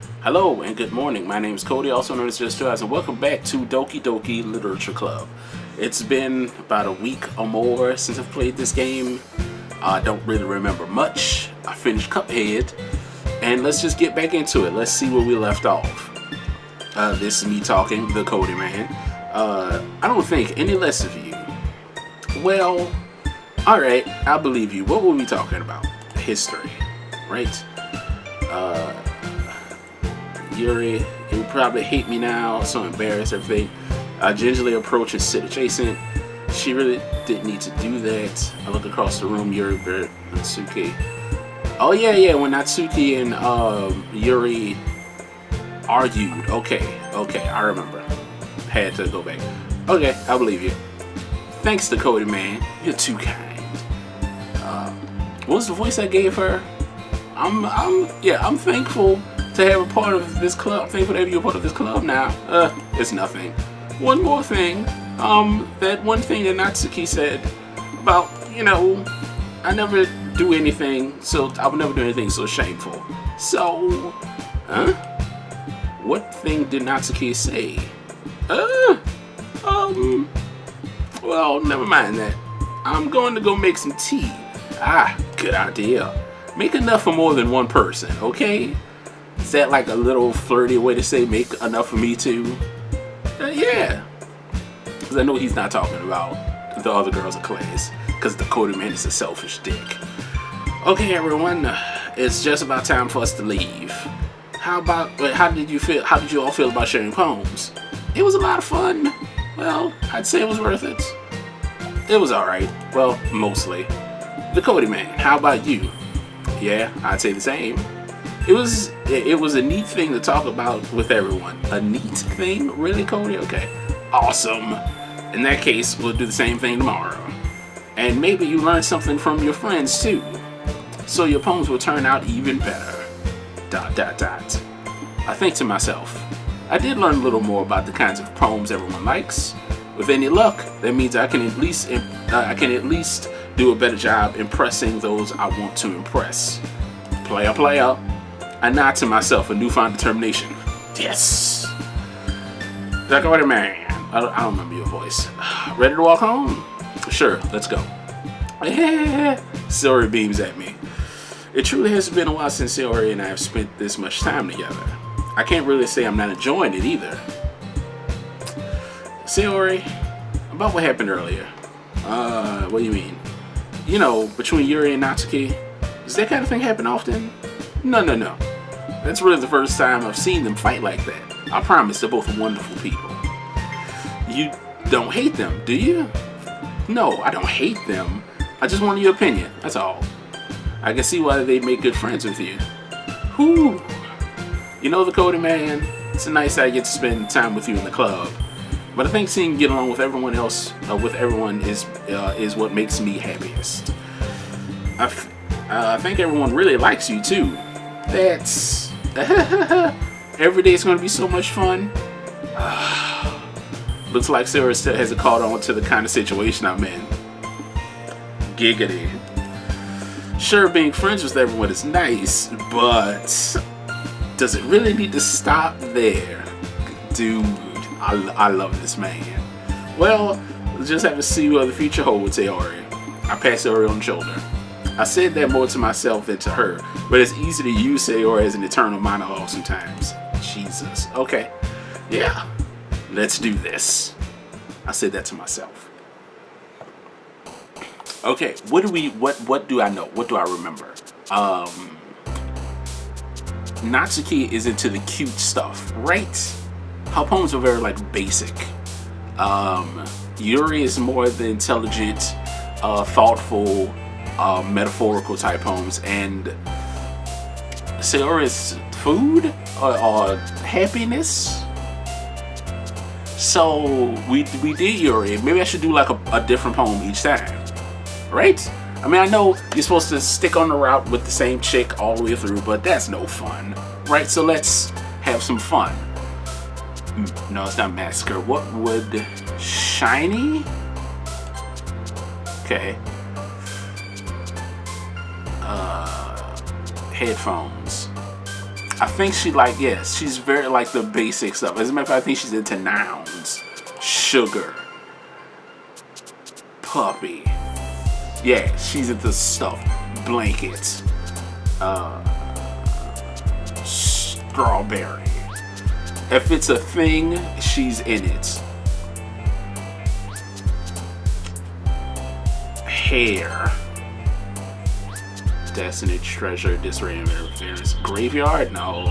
Hello and good morning. My name is Cody, also known as Just Two Eyes, and welcome back to Doki Doki Literature Club. It's been about a week or more since I've played this game. I don't really remember much. I finished Cuphead, and let's just get back into it. Let's see where we left off. This is me talking, the Cody man. I don't think any less of you. Well, alright, I believe you. What were we talking about? History, right? Yuri, he would probably hate me now, so embarrassed, everything. I gingerly approach and sit adjacent. She really didn't need to do that. I look across the room, Yuri, Natsuki. Oh yeah, when Natsuki and Yuri argued. Okay, I remember. Had to go back. Okay, I believe you. Thanks to Cody, man. You're too kind. What was the voice I gave her? I'm thankful to have a part of this club. I'm thankful to have you a part of this club now. It's nothing. One more thing. That one thing that Natsuki said about, I never do anything, so I would never do anything so shameful. So, what thing did Natsuki say? Well, never mind that. I'm going to go make some tea. Good idea. Make enough for more than one person, okay? Is that like a little flirty way to say make enough for me too? Yeah. Because I know he's not talking about the other girls in class. Because the Cody man is a selfish dick. Okay, everyone. It's just about time for us to leave. How did you all feel about sharing poems? It was a lot of fun. Well, I'd say it was worth it. It was alright. Well, mostly. The Cody man, how about you? Yeah, I'd say the same. It was a neat thing to talk about with everyone. A neat thing? Really, Cody? Okay. Awesome. In that case, we'll do the same thing tomorrow. And maybe you learn something from your friends too. So your poems will turn out even better. ... I think to myself, I did learn a little more about the kinds of poems everyone likes. With any luck, that means I can at least do a better job impressing those I want to impress. Player. I nod to myself, a newfound determination. Yes! The Cody man. I don't remember your voice. Ready to walk home? Sure, let's go. Sayori beams at me. It truly has been a while since Sayori and I have spent this much time together. I can't really say I'm not enjoying it either. Sayori, about what happened earlier. What do you mean? Between Yuri and Natsuki. Does that kind of thing happen often? No. That's really the first time I've seen them fight like that. I promise they're both wonderful people. You don't hate them, do you? No, I don't hate them. I just wanted your opinion, that's all. I can see why they make good friends with you. Whew. The Cody man, it's a nice I get to spend time with you in the club. But I think seeing you get along with everyone else, is what makes me happiest. I think everyone really likes you too. That's... Every day is going to be so much fun. Looks like Sarah still hasn't caught on to the kind of situation I'm in. Giggity. Sure, being friends with everyone is nice, but does it really need to stop there? Dude, I love this man. Well, we'll just have to see what the future holds, Sayori. I pat Sayori on the shoulder. I said that more to myself than to her, but it's easy to use Sayori as an eternal monologue sometimes. Jesus. Okay. Yeah. Let's do this. I said that to myself. Okay, what do I know? What do I remember? Natsuki is into the cute stuff, right? Her poems are very basic. Yuri is more the intelligent, thoughtful, metaphorical type poems, and Sayori is food or happiness. So we did Yuri. Maybe I should do a different poem each time, right? I mean, I know you're supposed to stick on the route with the same chick all the way through, but that's no fun, right? So let's have some fun. No, it's not massacre. What would... Shiny? Okay. Headphones. I think she like, yes, she's very like the basic stuff. As a matter of fact, I think she's into nouns. Sugar. Puppy. Yeah, she's into stuff. Blankets. Strawberry. If it's a thing, she's in it. Hair. Destiny, treasure, disarray, interference. Graveyard? No.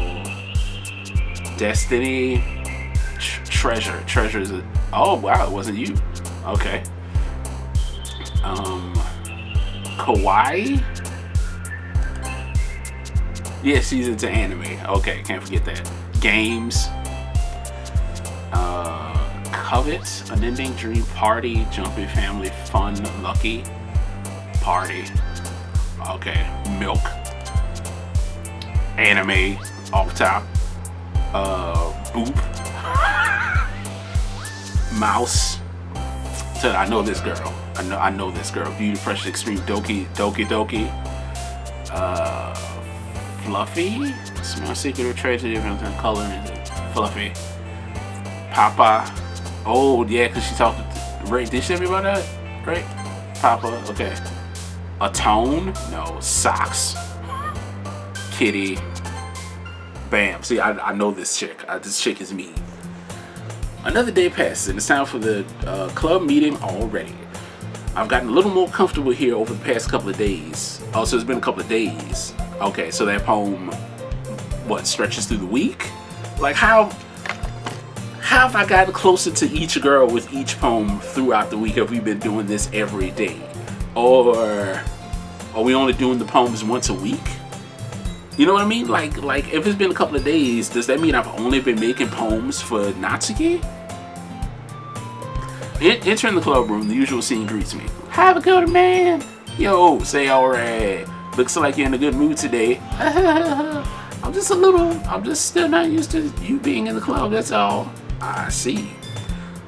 Destiny, treasure. Treasure is a. Oh wow, it wasn't you. Okay. Kawaii? Yeah, she's into anime. Okay, can't forget that. Games. Covet, unending dream, party, jumping family, fun, lucky, party. Okay, milk. Anime, off top. Boop. Mouse. I know this girl. I know this girl. Beauty, Precious, Extreme, Doki Doki. Fluffy. Small secret of treasure, different color. Fluffy. Papa. Oh yeah, cause she talked to Ray. Did she tell me about that? Right? Papa. Okay. Atone. No. Socks. Kitty. Bam. See, I know this chick. This chick is me. Another day passes and it's time for the club meeting already. I've gotten a little more comfortable here over the past couple of days. Oh, so it's been a couple of days. Okay, so that poem, what, stretches through the week? Like how have I gotten closer to each girl with each poem throughout the week? Have we been doing this every day? Or are we only doing the poems once a week? You know what I mean? Like if it's been a couple of days, does that mean I've only been making poems for Natsuki? Entering the club room, the usual scene greets me. Have a good man. Yo, say alright. Looks like you're in a good mood today. I'm just still not used to you being in the club, that's all. I see.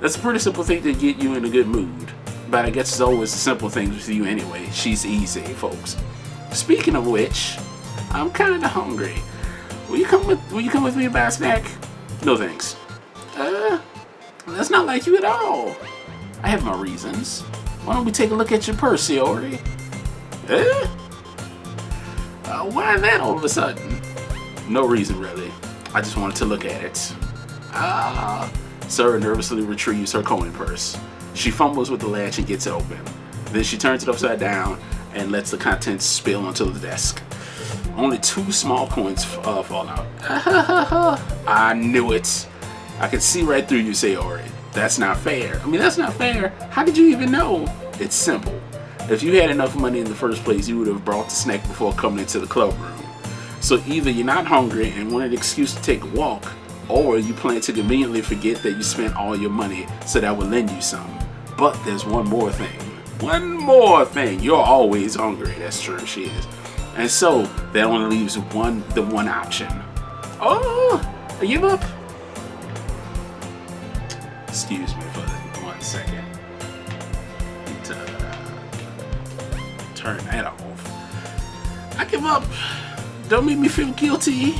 That's a pretty simple thing to get you in a good mood. But I guess it's always the simple things with you anyway. She's easy, folks. Speaking of which, I'm kinda hungry. Will you come with me to buy a snack? No thanks. That's not like you at all. I have my reasons. Why don't we take a look at your purse, Iori? Why that all of a sudden? No reason really. I just wanted to look at it. Sarah nervously retrieves her coin purse. She fumbles with the latch and gets it open. Then she turns it upside down and lets the contents spill onto the desk. Only 2 small coins fall out. I knew it. I could see right through you, Sayori. That's not fair. I mean, that's not fair. How did you even know? It's simple. If you had enough money in the first place, you would have brought the snack before coming into the club room. So either you're not hungry and wanted an excuse to take a walk, or you plan to conveniently forget that you spent all your money so that would lend you some. But there's one more thing. One more thing. You're always hungry. That's true, she is. And so that only leaves the one option. Oh, I give up. Excuse me for 1 second. Turn that off. I give up. Don't make me feel guilty.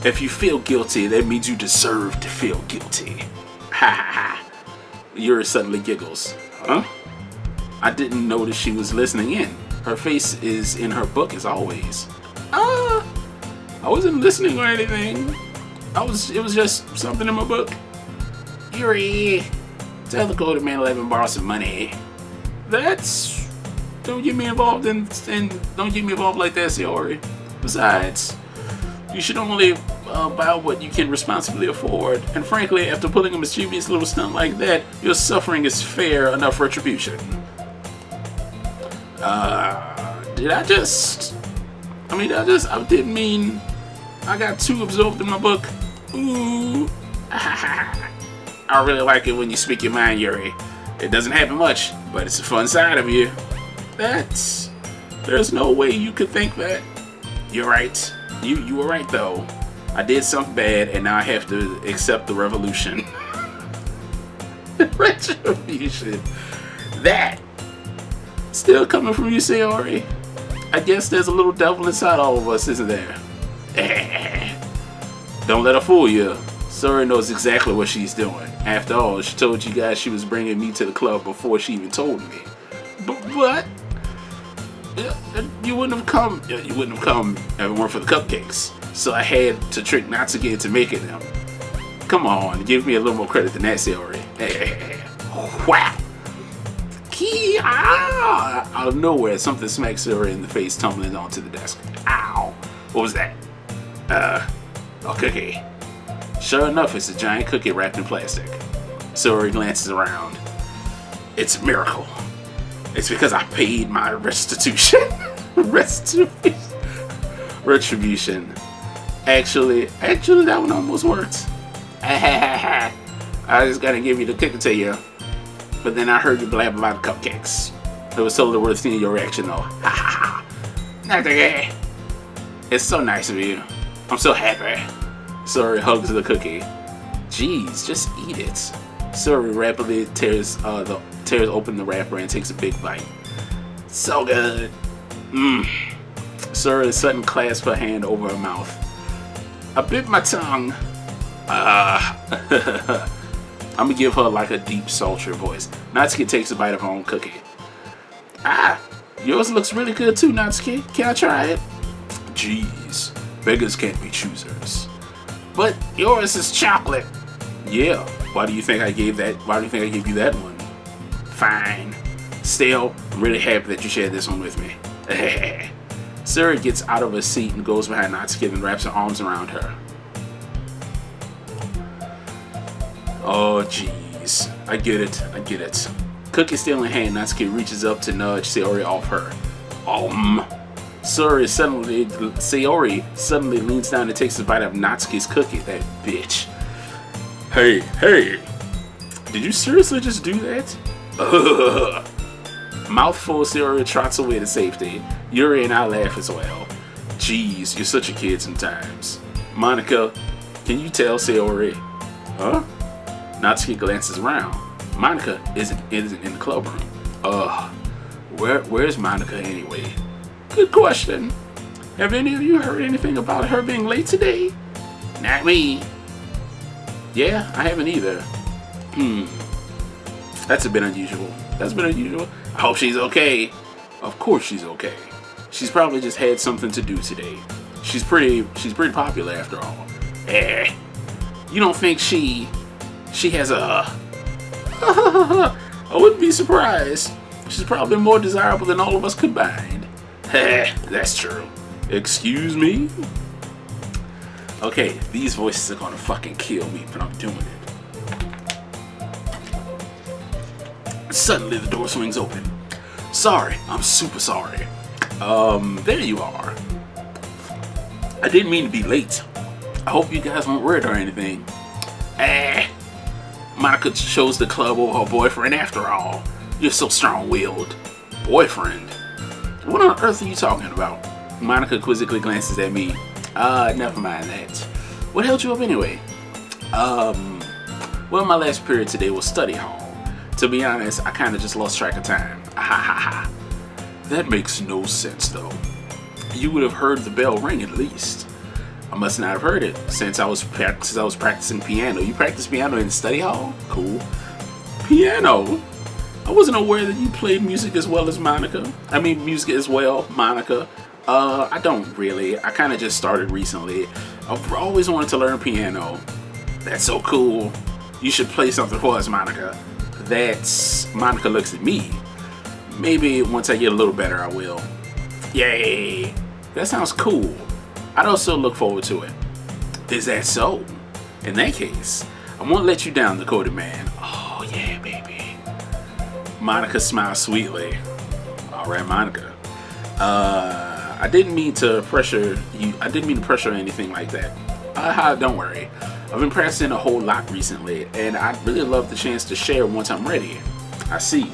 If you feel guilty, that means you deserve to feel guilty. Ha ha ha. Yuri suddenly giggles. Huh? I didn't notice she was listening in. Her face is in her book as always. I wasn't listening or anything. It was just something in my book. Yuri, tell the Golden Man 11 borrow some money. Don't get me involved and don't get me involved like that, Sayori. Besides, you should only buy what you can responsibly afford. And frankly, after pulling a mischievous little stunt like that, your suffering is fair enough retribution. I didn't mean I got too absorbed in my book. Ooh. I really like it when you speak your mind, Yuri. It doesn't happen much, but it's a fun side of you. There's no way you could think that. You're right. You were right though. I did something bad and now I have to accept the revolution. Retribution. That. Still coming from you, Sayori. I guess there's a little devil inside all of us, isn't there? Don't let her fool you. Suri knows exactly what she's doing. After all, she told you guys she was bringing me to the club before she even told me. But you wouldn't have come. You wouldn't have come if it weren't for the cupcakes. So I had to trick Natsuki into making them. Come on, give me a little more credit than that, Sayori. Whack! Out of nowhere, something smacked Sayori in the face, tumbling onto the desk. Ow! What was that? A cookie. Sure enough, it's a giant cookie wrapped in plastic. Sayori glances around. It's a miracle. It's because I paid my restitution. Retribution. Actually, that one almost worked. I just gotta give you the cookie to you. But then I heard you blab about the cupcakes. It was totally worth seeing your reaction though. Not okay. It's so nice of you. I'm so happy. Suri hugs the cookie. Jeez, just eat it. Suri rapidly tears open the wrapper and takes a big bite. So good. Suri suddenly clasps her hand over her mouth. I bit my tongue. I'm gonna give her like a deep, sultry voice. Natsuki takes a bite of her own cookie. Yours looks really good too, Natsuki. Can I try it? Jeez, beggars can't be choosers. But yours is chocolate. Yeah. Why do you think I gave you that one? Fine. Still, I'm really happy that you shared this one with me. Suri gets out of her seat and goes behind Natsuki and wraps her arms around her. Oh, jeez. I get it. Cookie still in hand, Natsuki reaches up to nudge Sayori off her. Sayori suddenly leans down and takes a bite of Natsuki's cookie. That bitch. Hey. Did you seriously just do that? Mouthful, Sayori trots away to safety. Yuri and I laugh as well. Jeez, you're such a kid sometimes. Monica, can you tell Sayori? Huh? Natsuki glances around. Monica isn't in the clubroom. Where's Monica anyway? Good question. Have any of you heard anything about her being late today? Not me. Yeah, I haven't either. That's a bit unusual. I hope she's okay. Of course she's okay. She's probably just had something to do today. She's pretty popular after all. You don't think she has a... I wouldn't be surprised. She's probably more desirable than all of us combined. That's true. Excuse me? Okay, these voices are gonna fucking kill me, but I'm doing it. Suddenly the door swings open. Sorry, I'm super sorry. There you are. I didn't mean to be late. I hope you guys weren't worried or anything. Monica chose the club over her boyfriend after all. You're so strong-willed. Boyfriend? What on earth are you talking about? Monica quizzically glances at me. Never mind that. What held you up anyway? Well, my last period today was study hall. To be honest, I kind of just lost track of time. That makes no sense, though. You would have heard the bell ring at least. I must not have heard it since I was practicing piano. You practice piano in the study hall? Cool. Piano? I wasn't aware that you played music as well, Monica. I don't really. I kind of just started recently. I've always wanted to learn piano. That's so cool. You should play something for us, Monica. Monica looks at me. Maybe once I get a little better, I will. Yay! That sounds cool. I'd also look forward to it. Is that so? In that case, I won't let you down, Dakota man. Oh yeah, baby. Monica smiles sweetly. All right, Monica. I didn't mean to pressure you. I didn't mean to pressure or anything like that. Don't worry. I've been practicing a whole lot recently, and I'd really love the chance to share once I'm ready. I see.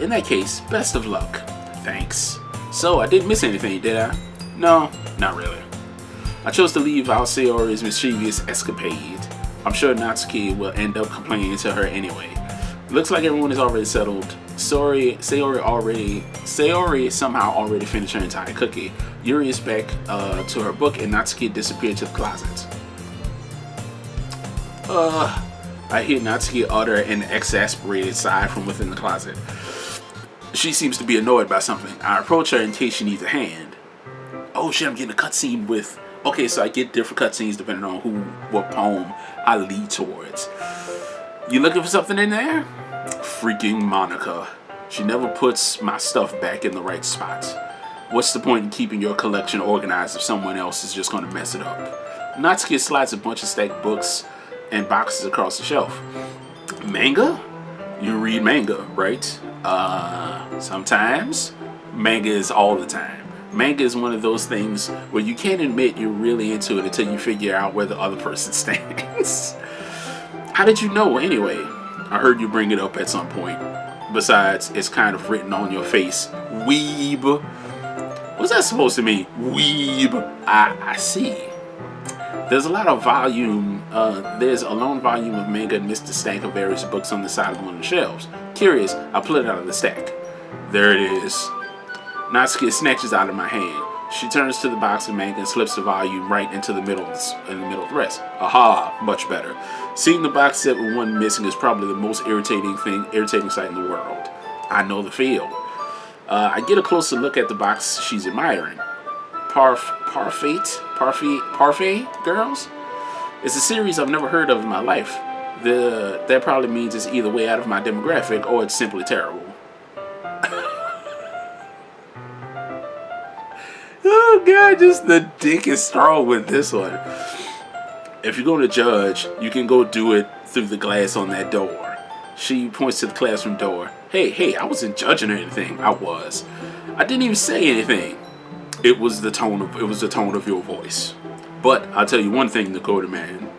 In that case, best of luck. Thanks. So, I didn't miss anything, did I? No, not really. I chose to leave out Sayori's mischievous escapade. I'm sure Natsuki will end up complaining to her anyway. Looks like everyone is already settled, Sayori somehow already finished her entire cookie. Yuri is back to her book, and Natsuki disappeared to the closet. I hear Natsuki utter an exasperated sigh from within the closet. She seems to be annoyed by something. I approach her in case she needs a hand. Oh shit, I'm getting a cutscene with... Okay, so I get different cutscenes depending on what poem I lead towards. You looking for something in there? Freaking Monica. She never puts my stuff back in the right spot. What's the point in keeping your collection organized if someone else is just going to mess it up? Natsuki slides a bunch of stacked books and boxes across the shelf. Manga? You read manga, right? Sometimes. Manga is all the time. Manga is one of those things where you can't admit you're really into it until you figure out where the other person stands. How did you know anyway? I heard you bring it up at some point. Besides, it's kind of written on your face. Weeb. What's that supposed to mean? Weeb. I see. There's a lot of volume. There's a lone volume of manga amidst the stack of various books on the side of one of the shelves. Curious, I pull it out of the stack. There it is. Natsuki snatches out of my hand. She turns to the box of manga and slips the volume right into the middle of the rest. Aha, much better. Seeing the box set with one missing is probably the most irritating sight in the world. I know the feel. I get a closer look at the box she's admiring. Parfait Girls? It's a series I've never heard of in my life. That probably means it's either way out of my demographic or it's simply terrible. Oh god, just the dick is strong with this one. If you're going to judge, you can go do it through the glass on that door. She points to the classroom door. Hey, I wasn't judging or anything. I was. I didn't even say anything. It was the tone of your voice. But I'll tell you one thing, Dakota man.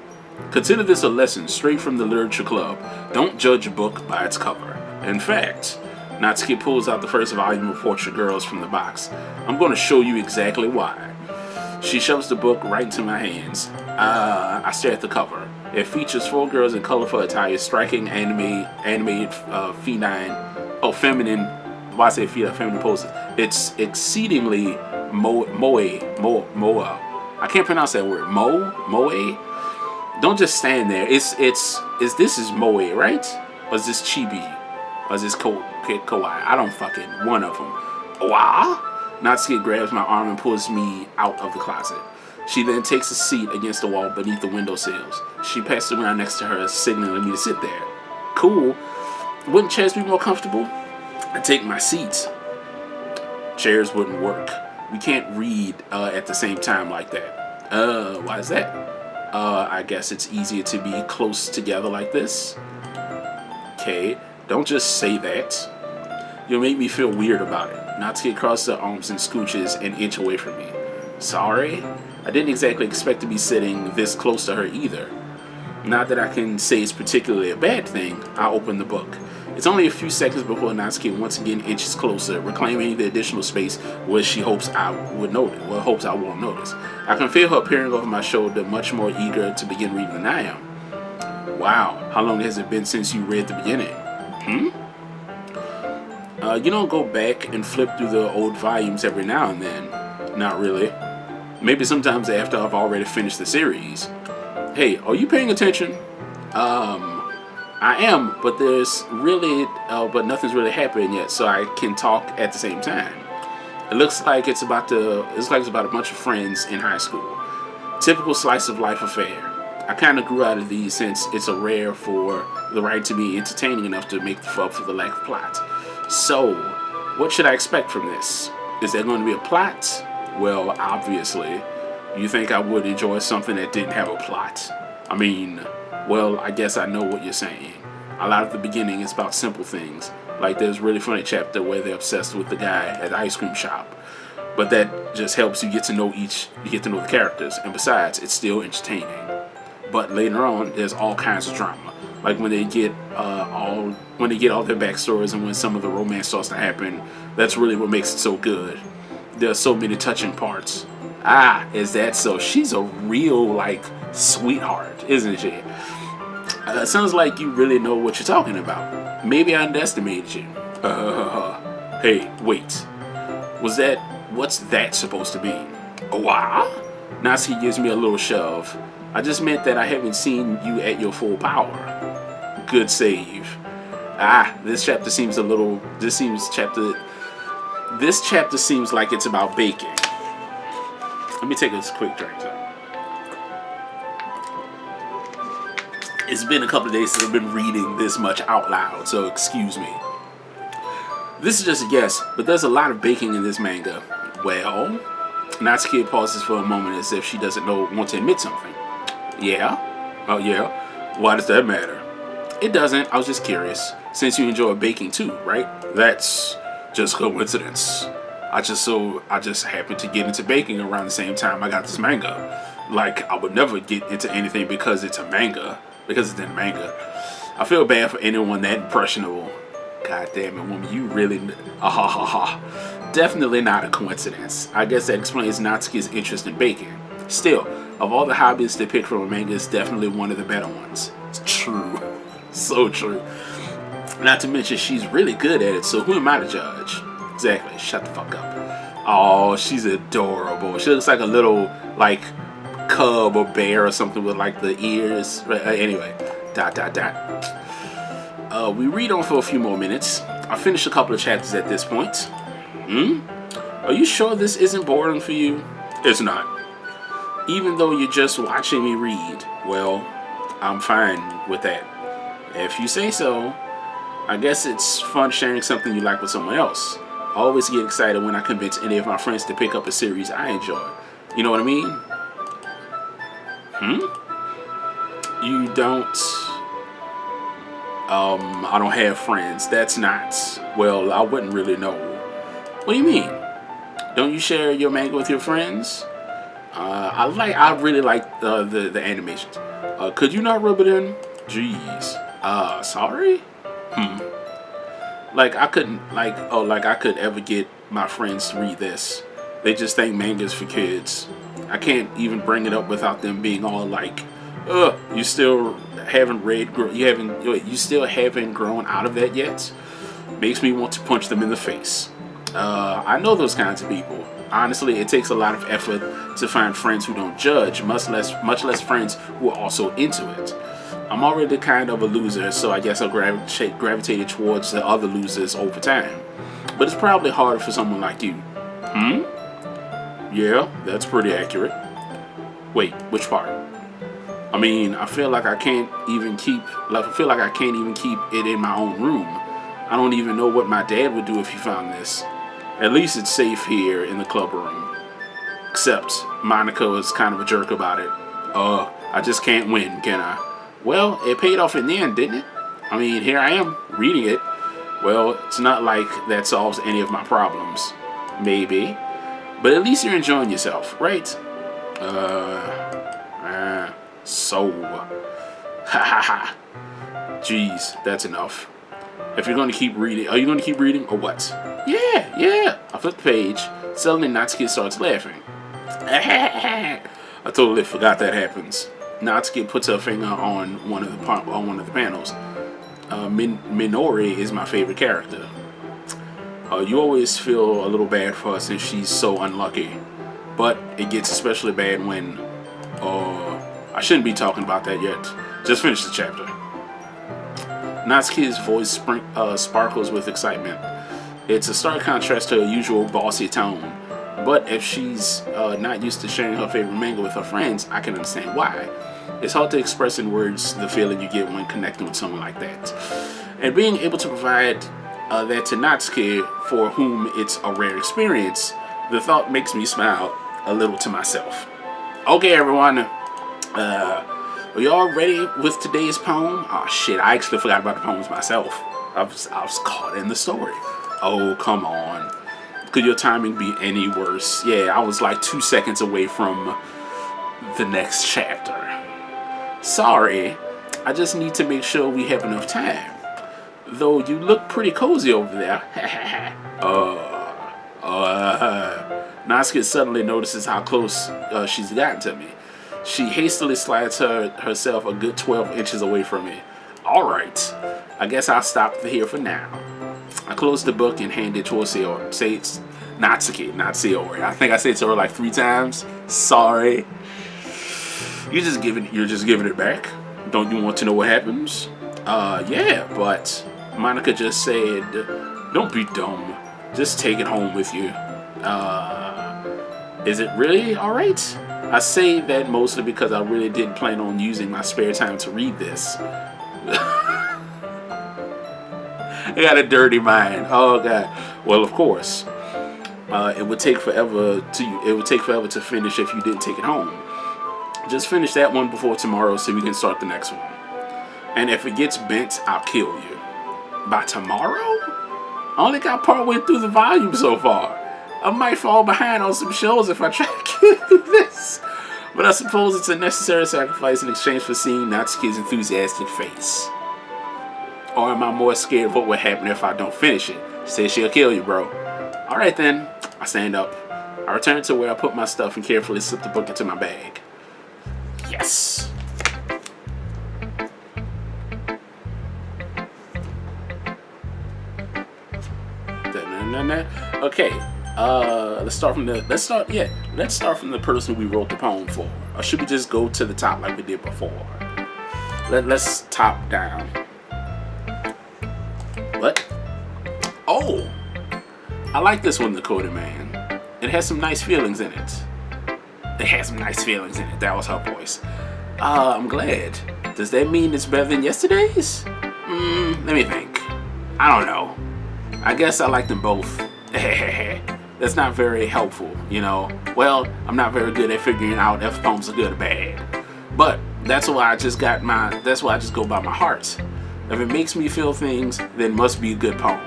Consider this a lesson straight from the literature club. Don't judge a book by its cover. In fact, Natsuki pulls out the first volume of Portrait Girls from the box. I'm going to show you exactly why. She shoves the book right into my hands. I stare at the cover. It features 4 girls in colorful attire, striking animated feminine. Why say feminine poses? It's exceedingly moe. I can't pronounce that word. Moe. Don't just stand there. This is moe, right? Or is this chibi? Or is this kawaii? I don't fucking one of them. Wow. Natsuki grabs my arm and pulls me out of the closet. She then takes a seat against the wall beneath the windowsills. She passes around next to her, signaling me to sit there. Cool. Wouldn't chairs be more comfortable? I take my seat. Chairs wouldn't work. We can't read at the same time like that. Why is that? I guess it's easier to be close together like this. Okay, don't just say that. You'll make me feel weird about it. Natsuki crosses her arms and scooches an inch away from me. Sorry? I didn't exactly expect to be sitting this close to her either. Not that I can say it's particularly a bad thing. I open the book. It's only a few seconds before Natsuki once again inches closer, reclaiming the additional space where she hopes I won't notice. I can feel her appearing over my shoulder, much more eager to begin reading than I am. Wow, how long has it been since you read the beginning? You don't go back and flip through the old volumes every now and then. Not really. Maybe sometimes after I've already finished the series. Hey, are you paying attention? I am, but but nothing's really happening yet, so I can talk at the same time. It looks like it's about a bunch of friends in high school. Typical slice of life affair. I kind of grew out of these since it's a rare for the right to be entertaining enough to make up for the lack of plot. So, what should I expect from this? Is there going to be a plot? Well, obviously. You think I would enjoy something that didn't have a plot? I mean, well, I guess I know what you're saying. A lot of the beginning is about simple things. Like there's a really funny chapter where they're obsessed with the guy at the ice cream shop. But that just helps you get to know the characters. And besides, it's still entertaining. But later on, there's all kinds of drama. Like when they get all their backstories and when some of the romance starts to happen, that's really what makes it so good. There are so many touching parts. Is that so? She's a real, sweetheart, isn't she? Sounds like you really know what you're talking about. Maybe I underestimated you. Hey, wait. What's that supposed to mean? What? Natsuki gives me a little shove. I just meant that I haven't seen you at your full power. Good save. This chapter seems like it's about baking. Let me take a quick drink. It's been a couple of days since I've been reading this much out loud, so excuse me. This is just a guess, but there's a lot of baking in this manga. Well, Natsuki pauses for a moment as if she doesn't want to admit something. Yeah? Oh yeah? Why does that matter? It doesn't. I was just curious. Since you enjoy baking too, right? That's just coincidence. I just happened to get into baking around the same time I got this manga. Like, I would never get into anything because it's a manga. Because it's in manga. I feel bad for anyone that impressionable. God damn it, woman, you really... Definitely not a coincidence. I guess that explains Natsuki's interest in baking. Still, of all the hobbies to pick from a manga, it's definitely one of the better ones. It's true. So true. Not to mention, she's really good at it, so who am I to judge? Exactly. Shut the fuck up. Oh, she's adorable. She looks like a little, like, cub or bear or something with, like, the ears. Anyway, ... We read on for a few more minutes. I finished a couple of chapters at this point. Are you sure this isn't boring for you? It's not. Even though you're just watching me read, well, I'm fine with that. If you say so. I guess it's fun sharing something you like with someone else. I always get excited when I convince any of my friends to pick up a series I enjoy. You know what I mean? You don't... I don't have friends. That's not... Well, I wouldn't really know. What do you mean? Don't you share your manga with your friends? I really like the animations. Could you not rub it in? Jeez. Sorry? Like I could ever get my friends to read this. They just think manga's for kids. I can't even bring it up without them being all like, you still haven't grown out of that yet? Makes me want to punch them in the face. I know those kinds of people. Honestly, it takes a lot of effort to find friends who don't judge, much less friends who are also into it. I'm already kind of a loser, so I guess I gravitated towards the other losers over time. But it's probably harder for someone like you. Yeah, that's pretty accurate. Wait, which part? I mean, I feel like I can't even keep it in my own room. I don't even know what my dad would do if he found this. At least it's safe here in the club room. Except Monica was kind of a jerk about it. I just can't win, can I? Well, it paid off in the end, didn't it? I mean, here I am, reading it. Well, it's not like that solves any of my problems. Maybe. But at least you're enjoying yourself, right? So. Ha ha ha. Jeez, that's enough. If you're going to keep reading, are you going to keep reading or what? Yeah. I flip the page. Suddenly, Natsuki starts laughing. I totally forgot that happens. Natsuki puts her finger on one of the panels. Minori is my favorite character. You always feel a little bad for her since she's so unlucky. But it gets especially bad when... I shouldn't be talking about that yet. Just finish the chapter. Natsuki's voice sparkles with excitement. It's a stark contrast to her usual bossy tone. But if she's not used to sharing her favorite manga with her friends, I can understand why. It's hard to express in words the feeling you get when connecting with someone like that. And being able to provide that to Natsuki, for whom it's a rare experience, the thought makes me smile a little to myself. Okay, everyone. Are y'all ready with today's poem? Oh shit, I actually forgot about the poems myself. I was caught in the story. Oh, come on. Could your timing be any worse? Yeah, I was like 2 seconds away from the next chapter. Sorry, I just need to make sure we have enough time. Though you look pretty cozy over there. Natsuki suddenly notices how close she's gotten to me. She hastily slides herself a good 12 inches away from me. Alright, I guess I'll stop here for now. I close the book and hand it to Sayori. Say it's Natsuki, not Sayori. I think I said Sayori like 3 times. Sorry. You're just giving it back. Don't you want to know what happens? Yeah, but Monica just said, don't be dumb. Just take it home with you. Is it really alright? I say that mostly because I really didn't plan on using my spare time to read this. I got a dirty mind. Oh god. Well, of course. It would take forever to finish if you didn't take it home. Just finish that one before tomorrow so we can start the next one. And if it gets bent, I'll kill you. By tomorrow? I only got partway through the volume so far. I might fall behind on some shows if I try to get through this. But I suppose it's a necessary sacrifice in exchange for seeing Natsuki's enthusiastic face. Or am I more scared of what will happen if I don't finish it? She says she'll kill you, bro. Alright then. I stand up. I return to where I put my stuff and carefully slip the book into my bag. Yes! Okay. Let's start from the person we wrote the poem for. Or should we just go to the top like we did before? Let's top down. What? Oh! I like this one, The Coded Man. It has some nice feelings in it. That was her voice. I'm glad. Does that mean it's better than yesterday's? Let me think. I don't know. I guess I like them both. That's not very helpful, you know. Well, I'm not very good at figuring out if poems are good or bad. But that's why I just go by my heart. If it makes me feel things, then it must be a good poem.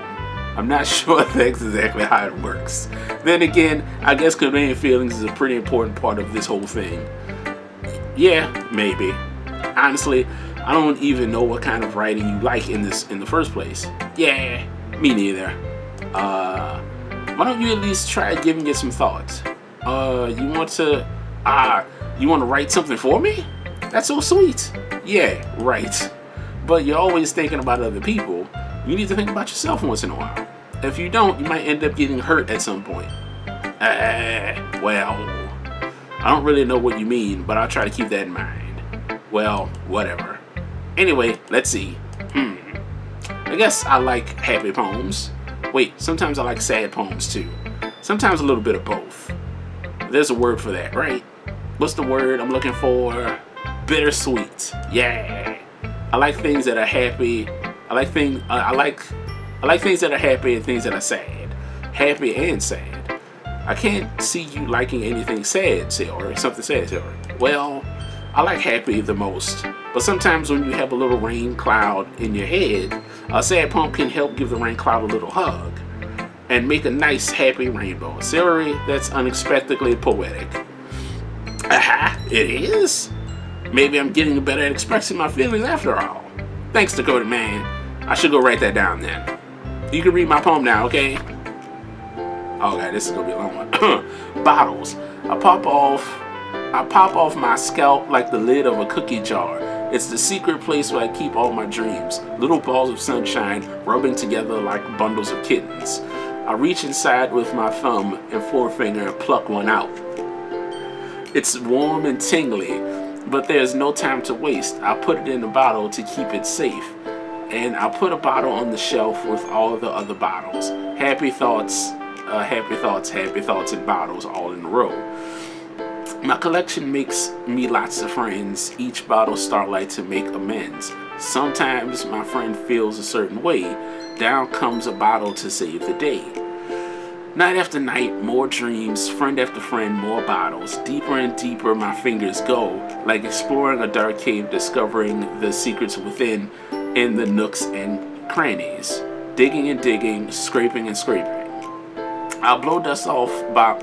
I'm not sure that's exactly how it works. Then again, I guess conveying feelings is a pretty important part of this whole thing. Yeah, maybe. Honestly, I don't even know what kind of writing you like in the first place. Yeah, me neither. Why don't you at least try giving it some thought? You want to write something for me? That's so sweet. Yeah, right. But you're always thinking about other people. You need to think about yourself once in a while. If you don't, you might end up getting hurt at some point. Well, I don't really know what you mean, but I'll try to keep that in mind. Well, whatever. Anyway, let's see. I guess I like happy poems. Wait, sometimes I like sad poems too. Sometimes a little bit of both. There's a word for that, right? What's the word I'm looking for? Bittersweet. Yeah. I like things that are happy. I like things that are happy and things that are sad. Happy and sad. I can't see you liking anything sad, Sayori. Something sad, Sayori. Well, I like happy the most. But sometimes when you have a little rain cloud in your head, a sad poem can help give the rain cloud a little hug and make a nice happy rainbow. Sayori, that's unexpectedly poetic. Aha, it is. Maybe I'm getting better at expressing my feelings after all. Thanks, Dakota Man. I should go write that down then. You can read my poem now, okay? Oh god, this is gonna be a long one. Bottles. I pop off my scalp like the lid of a cookie jar. It's the secret place where I keep all my dreams. Little balls of sunshine rubbing together like bundles of kittens. I reach inside with my thumb and forefinger and pluck one out. It's warm and tingly, but there's no time to waste. I put it in a bottle to keep it safe. And I put a bottle on the shelf with all the other bottles. Happy thoughts, and bottles all in a row. My collection makes me lots of friends. Each bottle starlight to make amends. Sometimes my friend feels a certain way. Down comes a bottle to save the day. Night after night, more dreams. Friend after friend, more bottles. Deeper and deeper my fingers go, like exploring a dark cave, discovering the secrets within in the nooks and crannies. Digging and digging, scraping and scraping. I blow dust off my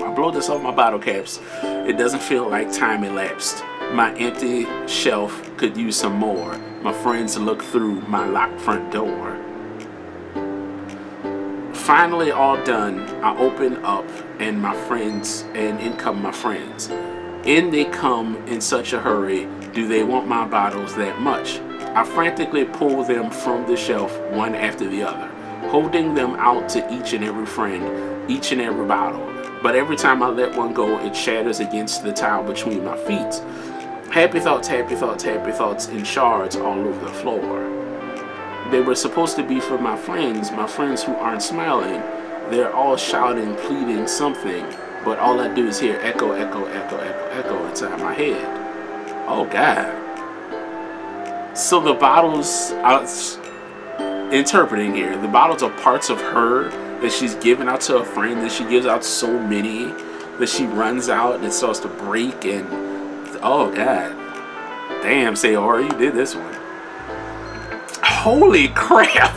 bottle caps. It doesn't feel like time elapsed. My empty shelf could use some more. My friends look through my locked front door. Finally all done, I open up and in come my friends. In they come in such a hurry. Do they want my bottles that much? I frantically pull them from the shelf one after the other. holding them out to each and every friend, each and every bottle. But every time I let one go, it shatters against the tile between my feet. Happy thoughts, happy thoughts, happy thoughts in shards all over the floor. They were supposed to be for my friends who aren't smiling. They're all shouting, pleading something, but all I do is hear echo, echo, echo, echo, echo inside my head. Oh God. So the bottles, I was interpreting here, the bottles are parts of her that she's giving out to a friend, that she gives out so many that she runs out and it starts to break. And oh God, damn, Sayori, you did this one. Holy crap.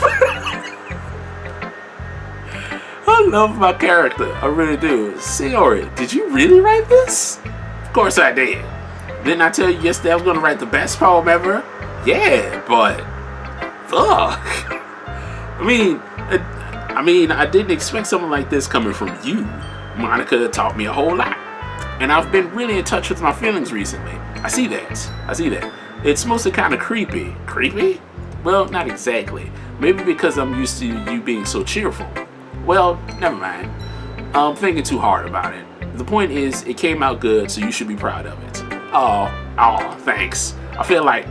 I love my character, I really do. Sayori, did you really write this? Of course I did. Didn't I tell you yesterday I was gonna write the best poem ever? Yeah, but fuck. I mean, I didn't expect something like this coming from you. Monica taught me a whole lot. And I've been really in touch with my feelings recently. I see that. It's mostly kind of creepy. Creepy? Well, not exactly. Maybe because I'm used to you being so cheerful. Well, never mind. I'm thinking too hard about it. The point is, it came out good, so you should be proud of it. Oh, thanks. I feel like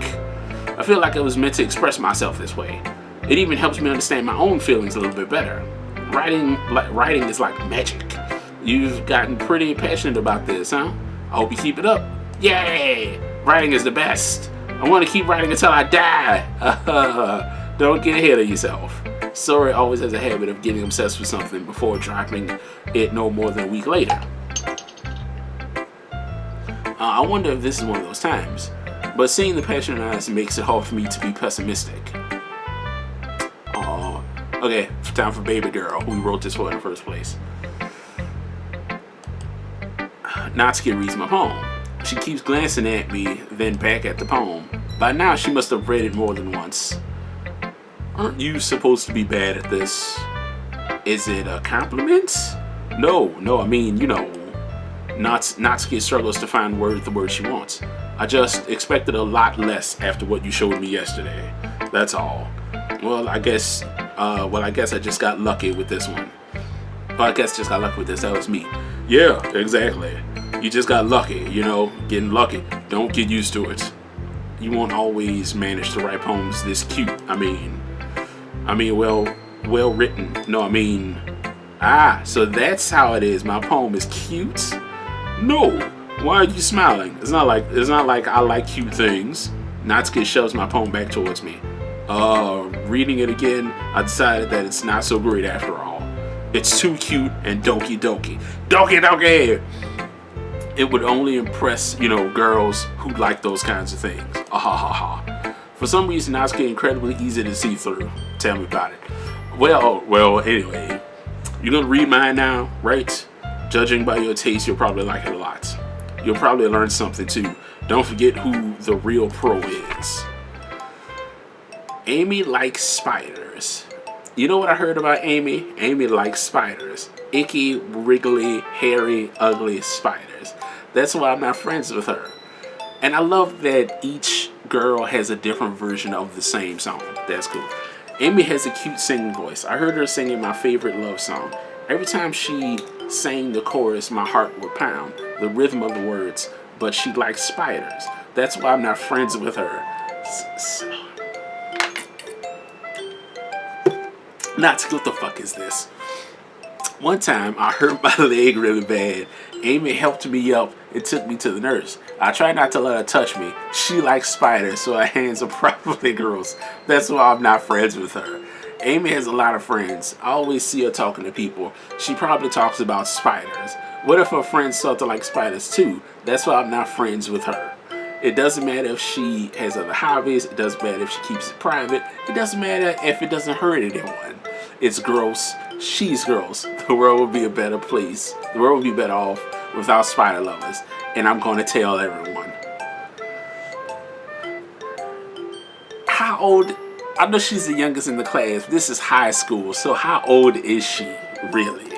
I was meant to express myself this way. It even helps me understand my own feelings a little bit better. Writing is like magic. You've gotten pretty passionate about this, huh? I hope you keep it up. Yay! Writing is the best. I want to keep writing until I die. Don't get ahead of yourself. Sora always has a habit of getting obsessed with something before dropping it no more than a week later. I wonder if this is one of those times. But seeing the passion in eyes makes it hard for me to be pessimistic. Oh, okay, time for Baby Girl, who wrote this for in the first place. Natsuki reads my poem. She keeps glancing at me, then back at the poem. By now, she must have read it more than once. Aren't you supposed to be bad at this? Is it a compliment? No, I mean, you know, Natsuki struggles to find the word she wants. I just expected a lot less after what you showed me yesterday. That's all. Well, I guess I just got lucky with this one. That was me. Yeah, exactly. You just got lucky, you know, getting lucky. Don't get used to it. You won't always manage to write poems this cute. I mean, well written. No, so that's how it is. My poem is cute? No. Why are you smiling? It's not like I like cute things. Natsuki shoves my poem back towards me. Reading it again, I decided that it's not so great after all. It's too cute and doki doki. Doki doki! It would only impress, girls who like those kinds of things. For some reason, Natsuki incredibly easy to see through. Tell me about it. Well, anyway. You're gonna read mine now, right? Judging by your taste, you'll probably like it a lot. You'll probably learn something too. Don't forget who the real pro is. Amy likes spiders. You know what I heard about Amy? Amy likes spiders. Icky, wriggly, hairy, ugly spiders. That's why I'm not friends with her. And I love that each girl has a different version of the same song. That's cool. Amy has a cute singing voice. I heard her singing my favorite love song. Every time she sang the chorus, my heart would pound. The rhythm of the words. But she likes spiders. That's why I'm not friends with her. What the fuck is this? One time, I hurt my leg really bad. Amy helped me up and took me to the nurse. I tried not to let her touch me. She likes spiders, so her hands are probably gross. That's why I'm not friends with her. Amy has a lot of friends. I always see her talking to people. She probably talks about spiders. What if her friends start to like spiders too? That's why I'm not friends with her. It doesn't matter if she has other hobbies. It doesn't matter if she keeps it private. It doesn't matter if it doesn't hurt anyone. It's gross. She's gross. The world would be a better place. The world would be better off without spider lovers. And I'm going to tell everyone. How old? I know she's the youngest in the class. This is high school. So how old is she really?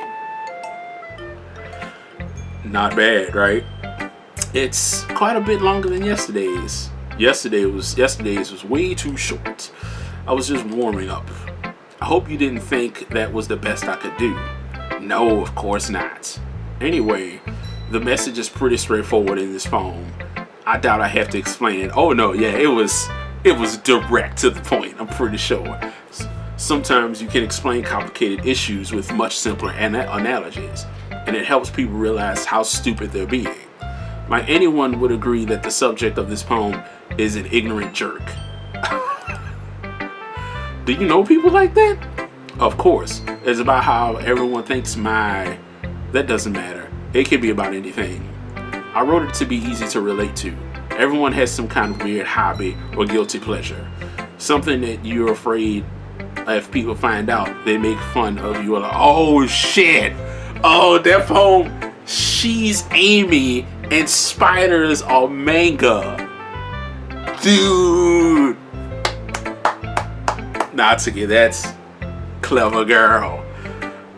Not bad, right? It's quite a bit longer than yesterday's. Yesterday's was way too short. I was just warming up. I hope you didn't think that was the best I could do. No, of course not. Anyway, the message is pretty straightforward in this poem. I doubt I have to explain it. Oh no, yeah, it was direct to the point, I'm pretty sure. Sometimes you can explain complicated issues with much simpler analogies, and it helps people realize how stupid they're being. Like, anyone would agree that the subject of this poem is an ignorant jerk. Do you know people like that? Of course, it's about how everyone thinks that doesn't matter. It can be about anything. I wrote it to be easy to relate to. Everyone has some kind of weird hobby or guilty pleasure. Something that you're afraid if people find out, they make fun of you. Like, oh shit! Oh, that poem, She's Amy and Spiders are Manga. Dude! That's clever girl.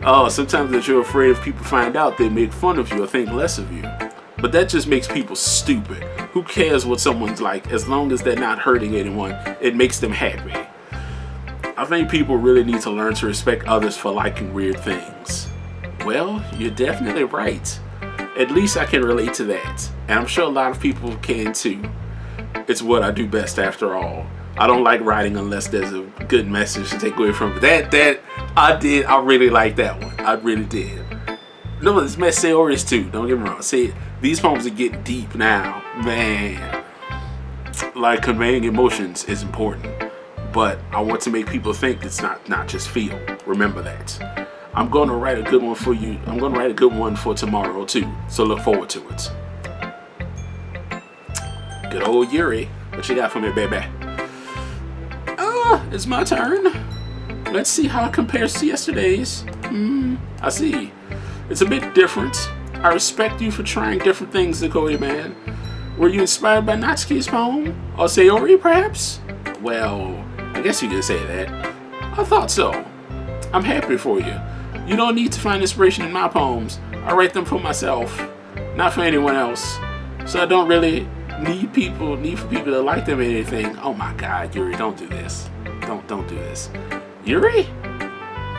Oh, sometimes if you're afraid if people find out, they make fun of you or think less of you. But that just makes people stupid. Who cares what someone's like? As long as they're not hurting anyone, it makes them happy. I think people really need to learn to respect others for liking weird things. Well, you're definitely right. At least I can relate to that. And I'm sure a lot of people can too. It's what I do best after all. I don't like writing unless there's a good message to take away from it. That I really like that one. I really did. No, this mess Sayori's too. Don't get me wrong. See, these poems are getting deep now. Man. Like, conveying emotions is important. But I want to make people think it's not just feel. Remember that. I'm going to write a good one for you. I'm going to write a good one for tomorrow too. So look forward to it. Good old Yuri. What you got for me, baby? It's my turn. Let's see how it compares to yesterday's. I see. It's a bit different. I respect you for trying different things, Dakota man. Were you inspired by Natsuki's poem? Or Sayori, perhaps? Well, I guess you could say that. I thought so. I'm happy for you. You don't need to find inspiration in my poems. I write them for myself, not for anyone else. So I don't really need for people to like them or anything. Oh my God, Yuri, don't do this. Don't do this. Yuri?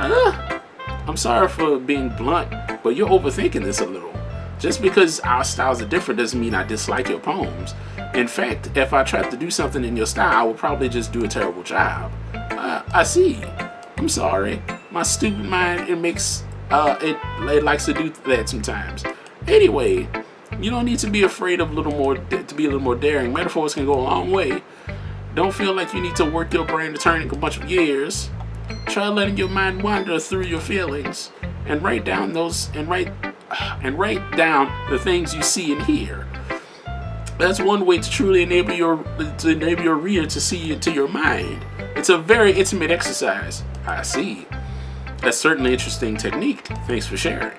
I'm sorry for being blunt, but you're overthinking this a little. Just because our styles are different doesn't mean I dislike your poems. In fact, if I tried to do something in your style, I would probably just do a terrible job. I see. I'm sorry. My stupid mind, it likes to do that sometimes. Anyway, you don't need to be afraid of to be a little more daring. Metaphors can go a long way. Don't feel like you need to work your brain to turn in a bunch of gears. Try letting your mind wander through your feelings and write down the things you see and hear. That's one way to truly enable your reader to see into your mind. It's a very intimate exercise. I see. That's certainly an interesting technique. Thanks for sharing.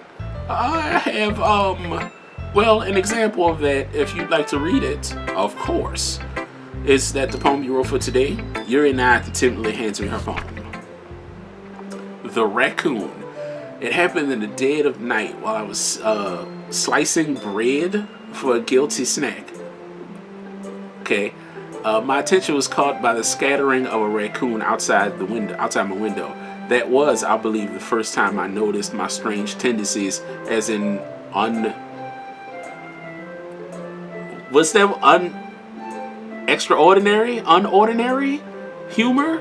I have an example of that if you'd like to read it, of course. Is that the poem you wrote for today? Yuri Nath timidly hands me her poem. The Raccoon. It happened in the dead of night while I was slicing bread for a guilty snack. Okay. My attention was caught by the scattering of a raccoon outside my window. That was, I believe, the first time I noticed my strange tendencies as an unordinary humor?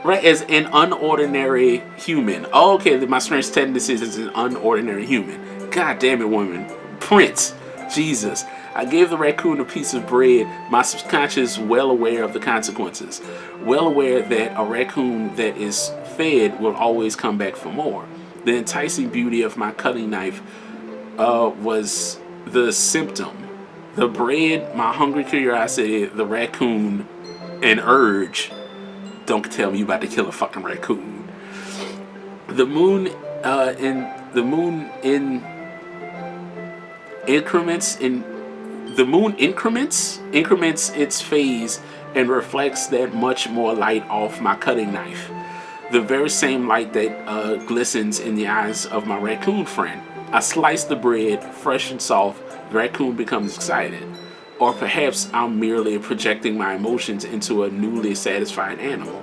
Right, as an unordinary human. Oh, okay, my strange tendencies as an unordinary human. God damn it, woman. Prince. Jesus. I gave the raccoon a piece of bread, my subconscious well aware of the consequences. Well aware that a raccoon that is fed will always come back for more. The enticing beauty of my cutting knife was the symptom. The bread, my hungry curiosity, the raccoon, an urge. Don't tell me you about to kill a fucking raccoon. The moon increments its phase and reflects that much more light off my cutting knife. The very same light that glistens in the eyes of my raccoon friend. I slice the bread, fresh and soft. The raccoon becomes excited. Or perhaps I'm merely projecting my emotions into a newly satisfied animal.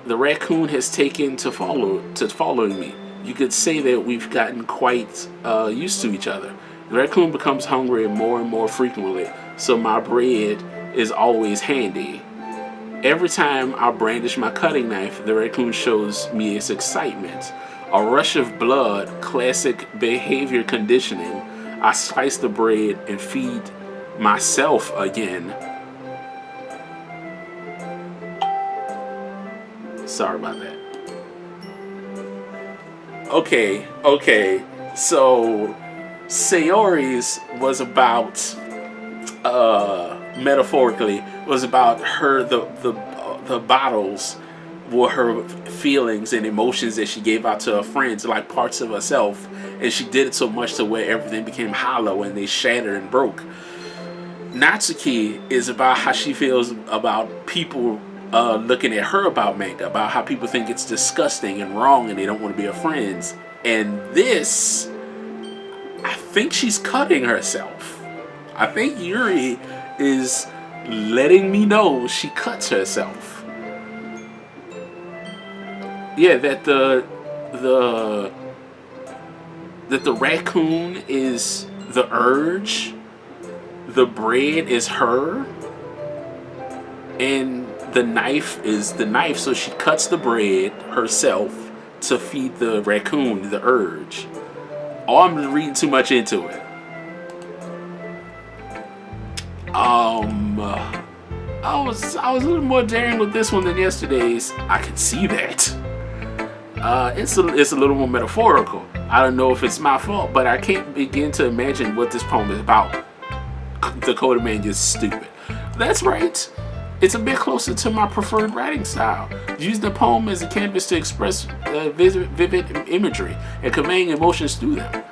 the raccoon has taken to following me. You could say that we've gotten quite used to each other. The raccoon becomes hungry more and more frequently, so my bread is always handy. Every time I brandish my cutting knife, the raccoon shows me its excitement. A rush of blood, classic behavior conditioning. I slice the bread and feed myself again. Sorry about that. Okay. So Sayori's was about metaphorically was about her the bottles were her feelings and emotions that she gave out to her friends, like parts of herself, and she did it so much to where everything became hollow and they shattered and broke. Natsuki is about how she feels about people looking at her about manga, about how people think it's disgusting and wrong and they don't want to be her friends. And this, I think she's cutting herself. I think Yuri is letting me know she cuts herself. Yeah, that the raccoon is the urge, the bread is her, and the knife is the knife. So she cuts the bread herself to feed the raccoon the urge. Oh, I'm reading too much into it. I was a little more daring with this one than yesterday's. I can see that. It's a little more metaphorical. I don't know if it's my fault, but I can't begin to imagine what this poem is about. The Coda Man is stupid. That's right. It's a bit closer to my preferred writing style. Use the poem as a canvas to express vivid imagery and conveying emotions through them.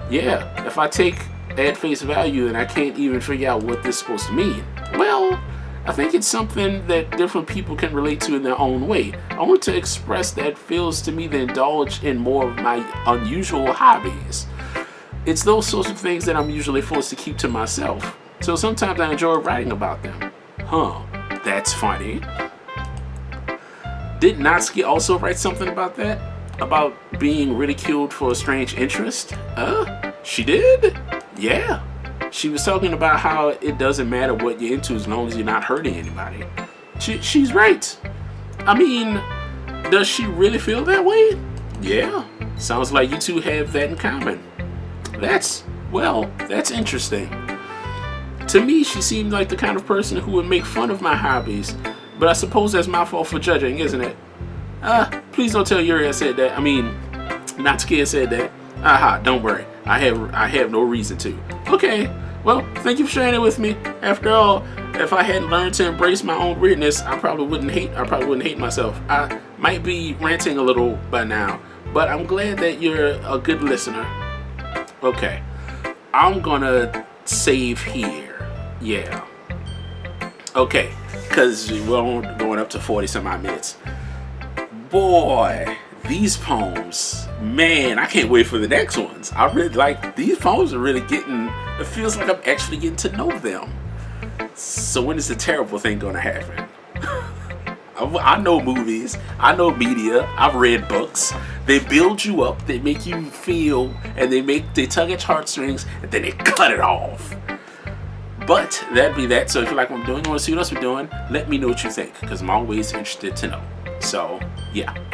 Yeah, if I take at face value and I can't even figure out what this is supposed to mean, well, I think it's something that different people can relate to in their own way. I want to express that feels to me to indulge in more of my unusual hobbies. It's those sorts of things that I'm usually forced to keep to myself. So sometimes I enjoy writing about them. Huh, that's funny. Did Natsuki also write something about that? About being ridiculed for a strange interest? She did? Yeah. She was talking about how it doesn't matter what you're into as long as you're not hurting anybody. She's right. I mean, does she really feel that way? Yeah. Sounds like you two have that in common. That's interesting. To me, she seemed like the kind of person who would make fun of my hobbies, but I suppose that's my fault for judging, isn't it? Please don't tell Yuri I said that. I mean, Natsuki said that. Aha, don't worry. I have no reason to. Okay, well, thank you for sharing it with me. After all, if I hadn't learned to embrace my own weirdness, I probably wouldn't hate myself. I might be ranting a little by now, but I'm glad that you're a good listener. Okay, I'm gonna save here. Yeah. Okay, because we're going up to 40 some odd minutes. Boy, these poems, man, I can't wait for the next ones. I really like these poems. Are really getting, it feels like I'm actually getting to know them. So when is the terrible thing gonna happen? I know movies, I know media, I've read books. They build you up, they make you feel, and they tug at heartstrings, and then they cut it off. But that'd be that. So if you like what I'm doing, you want to see what else we're doing, let me know what you think, because I'm always interested to know. So yeah.